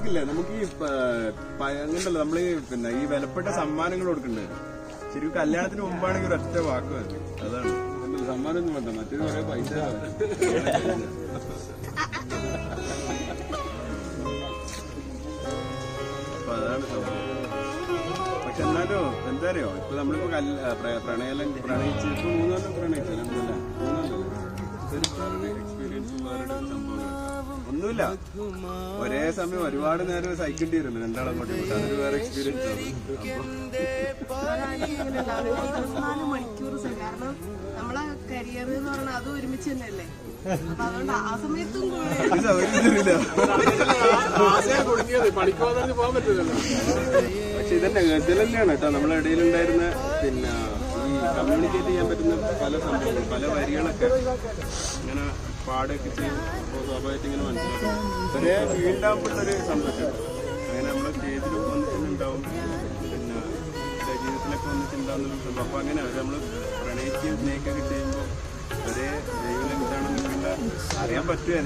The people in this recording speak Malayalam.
ശരിക്കില്ല നമുക്ക് ഈ അങ്ങനല്ല നമ്മള് പിന്നെ ഈ വിലപ്പെട്ട സമ്മാനങ്ങൾ കൊടുക്കണ്ടേ ശരിക്കും കല്യാണത്തിന് മുമ്പാണെങ്കിൽ ഒരൊറ്റ വാക്ക് മതി അതാണ് സമ്മാനം ഒന്നും വേണ്ട മറ്റൊരു കുറെ പൈസ അപ്പൊ അതാണ് സംഭവം പക്ഷെ എന്നാലോ എന്താ അറിയോ ഇപ്പൊ നമ്മളിപ്പോ പ്രണയിച്ച് ഇപ്പൊ 3 കൊല്ലം പ്രണയിച്ചല്ല 3 കൊല്ലം എക്സ്പീരിയൻസ് വേറെ സംഭവങ്ങൾ ഒന്നുമില്ല ഒരേ സമയം ഒരുപാട് നേരം സൈക്കിണ്ടി വരുമല്ലോ രണ്ടാളും അങ്ങോട്ടും ഇങ്ങോട്ടും അതൊരു വേറെ എക്സ്പീരിയൻസ് ആണ് നമ്മളെ കരിയർ എന്ന് പറഞ്ഞാൽ അത് ഒരുമിച്ച് തന്നെയല്ലേ അപ്പൊ അതുകൊണ്ട് ആ സമയത്തും പക്ഷെ ഇതന്നെ ഇതിലെന്നെയാണ് കേട്ടോ നമ്മളെ ഇടയിലുണ്ടായിരുന്ന പിന്നെ ഈ കമ്മ്യൂണിക്കേറ്റ് ചെയ്യാൻ പറ്റുന്ന പല സംഭവങ്ങൾ പല വരികളൊക്കെ ഇങ്ങനെ പാടൊക്കെ ചെയ്യും സ്വാഭാവികമായിട്ട് ഇങ്ങനെ മനസ്സിലാക്കും ഒരേ ഫീൽഡാകുമ്പോഴൊരു സന്തോഷം അങ്ങനെ നമ്മളെ സ്റ്റേജിൽ വന്നിട്ടുണ്ടാവും പിന്നെ ജീവിതത്തിലൊക്കെ വന്നിട്ടുണ്ടാവുന്ന സംഭവം അപ്പൊ അങ്ങനെ നമ്മൾ പ്രണയിക്കുകയും സ്നേഹിക്കുകയൊക്കെ ചെയ്യുമ്പോൾ ഒരേ ദൈവം എന്താണെന്നൊക്കെ അറിയാൻ പറ്റുമോ